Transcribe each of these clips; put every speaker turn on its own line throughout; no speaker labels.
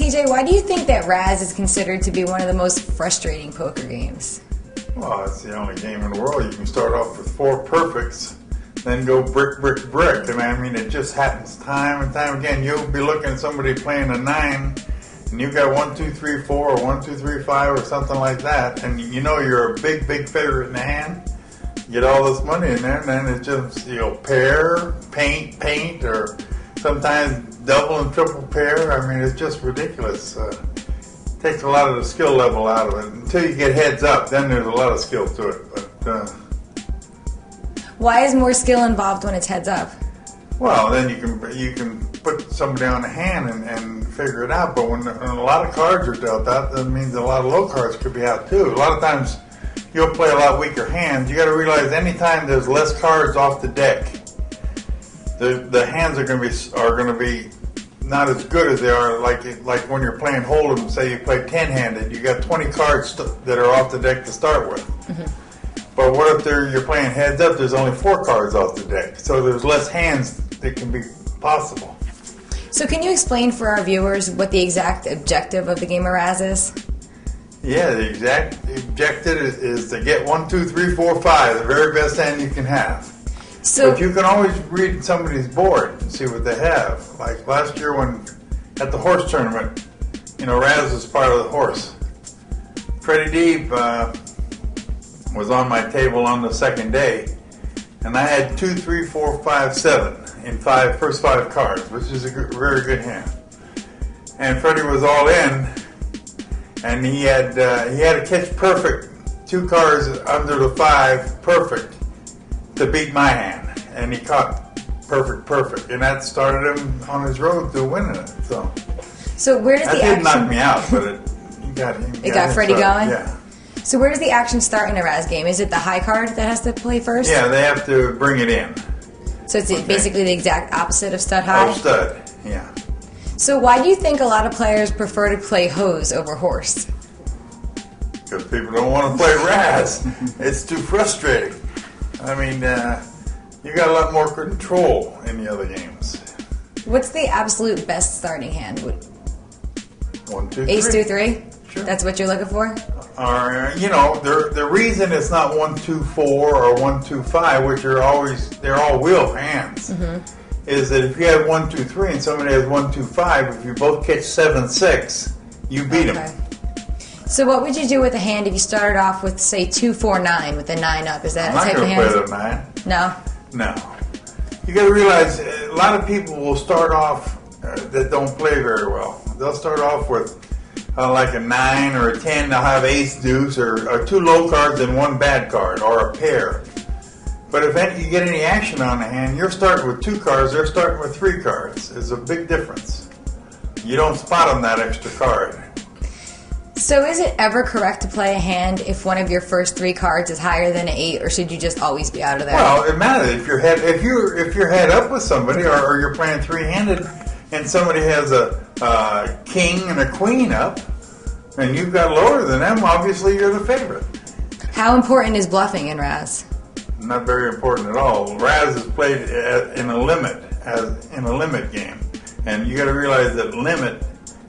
TJ, why do you think that Razz is considered to be one of the most frustrating poker games?
Well, it's the only game in the world. You can start off with 4 perfects, then go brick, brick, brick. And I mean, it just happens time and time again. You'll be looking at somebody playing a 9, and you've got 1, 2, 3, 4, or 1, 2, 3, 5, or something like that. And you know you're a big, big favorite in the hand. You get all this money in there, and then it just, pair, paint, or sometimes double and triple pair. I mean, it's just ridiculous. Takes a lot of the skill level out of it. Until you get heads up, then there's a lot of skill to it. But
why is more skill involved when it's heads up?
well, then you can put somebody on the hand and figure it out. But when a lot of cards are dealt out, that means a lot of low cards could be out too. A lot of times you'll play a lot weaker hands. You got to realize anytime there's less cards off the deck, the hands are going to be not as good as they are like when you're playing Hold'em. Say you play 10-handed, you got 20 cards that are off the deck to start with. Mm-hmm. But what if you're playing heads up? There's only 4 cards off the deck, so there's less hands that can be possible.
So can you explain for our viewers what the exact objective of the game of Razz is?
Yeah, the exact objective is to get 1, 2, 3, 4, 5, the very best hand you can have.
So,
but you can always read somebody's board and see what they have. Like last year at the horse tournament, Razz was part of the horse. Freddie Deeb was on my table on the second day, and I had 2, 3, 4, 5, 7 in first 5 cards, which is a very good hand. And Freddie was all in, and he had to catch perfect 2 cards under the 5 perfect to beat my hand, and he caught perfect, and that started him on his road to winning it. So
where does the
didn't
action...
knock me out, but it got
Freddie going?
Yeah.
So where does the action start in a Razz game? Is it the high card that has to play first?
Yeah, they have to bring it in.
So it's basically the exact opposite of stud high?
Of stud, yeah.
So why do you think a lot of players prefer to play hose over horse?
Because people don't want to play Razz. It's too frustrating. I mean, you got a lot more control in the other games.
What's the absolute best starting hand?
1, 2, 3.
Ace, 2, 3?
Sure.
That's what you're looking for?
Or, the reason it's not 1, 2, 4 or 1, 2, 5, which they're all wheel hands, is that if you have 1, 2, 3 and somebody has 1, 2, 5, if you both catch 7, 6, you beat them.
So what would you do with a hand if you started off with, say, 2, 4, 9 with a 9 up? Is that a type of hand?
I'm not going to play the 9.
No?
No. You got to realize a lot of people will start off that don't play very well. They'll start off with like a 9 or a 10. They'll have ace deuce or 2 low cards and 1 bad card or a pair. But if you get any action on the hand, you're starting with 2 cards. They're starting with 3 cards. It's a big difference. You don't spot them that extra card.
So is it ever correct to play a hand if one of your first 3 cards is higher than an 8, or should you just always be out of there?
Well, it matters if you're head up with somebody, or you're playing 3-handed, and somebody has a king and a queen up, and you've got lower than them. Obviously, you're the favorite.
How important is bluffing in Razz?
Not very important at all. Razz is played in a limit game, and you got to realize that limit.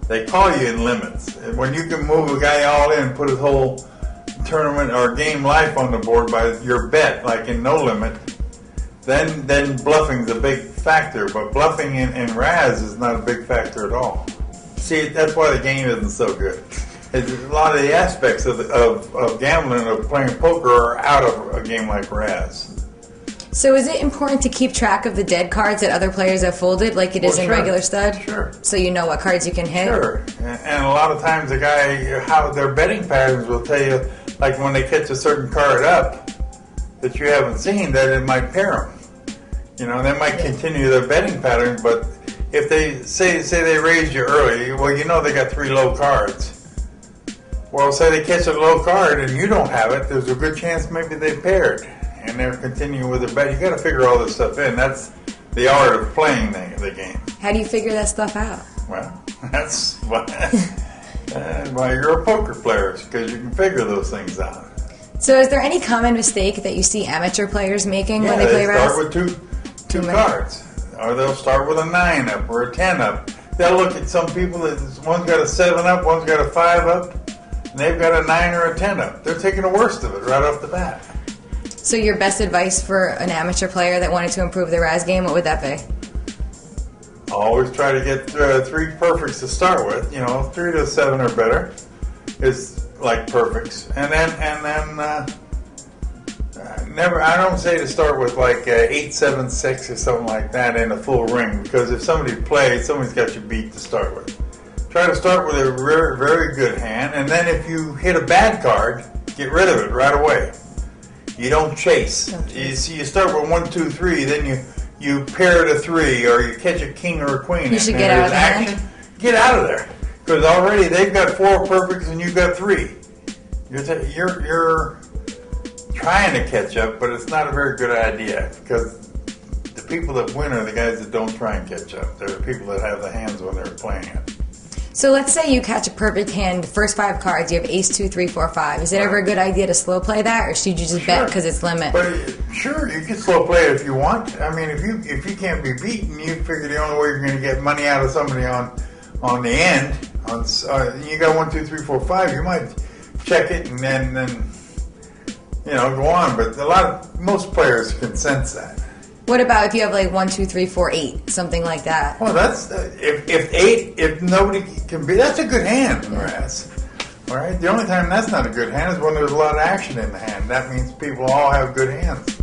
They call you in limits. When you can move a guy all in, put his whole tournament or game life on the board by your bet, like in no limit, then bluffing's a big factor. But bluffing in Razz is not a big factor at all. See, that's why the game isn't so good. A lot of the aspects of gambling, of playing poker, are out of a game like Razz.
So is it important to keep track of the dead cards that other players have folded, like it is in regular stud?
Sure.
So you know what cards you can hit?
Sure. And a lot of times how their betting patterns will tell you, like when they catch a certain card up that you haven't seen, that it might pair them. They might continue their betting pattern, but if they say they raised you early, well, they got 3 low cards. Well, say they catch a low card and you don't have it, there's a good chance maybe they paired. And they're continuing with their bet. You got to figure all this stuff in. That's the art of playing the game.
How do you figure that stuff out?
Well, that's why you're a poker player, because you can figure those things out.
So is there any common mistake that you see amateur players making when they play Razz?
Start with two cards. Or they'll start with a 9 up or a 10 up. they'll look at some people that one's got a 7 up, one's got a 5 up, and they've got a 9 or a 10 up. They're taking the worst of it right off the bat.
So your best advice for an amateur player that wanted to improve their Razz game, what would that be?
Always try to get 3 perfects to start with. 3 to 7 or better is like perfects, and then never. I don't say to start with like 8, 7, 6 or something like that in a full ring, because if somebody plays, somebody's got you beat to start with. Try to start with a very, very good hand, and then if you hit a bad card, get rid of it right away. You don't chase. You start with 1, 2, 3, then you pair to 3, or you catch a king or a queen.
You should get out of the hand.
Get out of there, because already they've got 4 perfects and you've got 3. You're trying to catch up, but it's not a very good idea, because the people that win are the guys that don't try and catch up. They're the people that have the hands when they're playing it.
So let's say you catch a perfect hand, the first 5 cards, you have ace, 2, 3, 4, 5. Is it ever a good idea to slow play that, or should you just bet because it's limit?
But sure, you can slow play it if you want. I mean, if you can't be beaten, you figure the only way you're going to get money out of somebody on the end, you got 1, 2, 3, 4, 5. You might check it and then go on. But most players can sense that.
What about if you have like 1, 2, 3, 4, 8, something like that?
Well, that's if nobody can be, that's a good hand, Razz. All right. The only time that's not a good hand is when there's a lot of action in the hand. That means people all have good hands.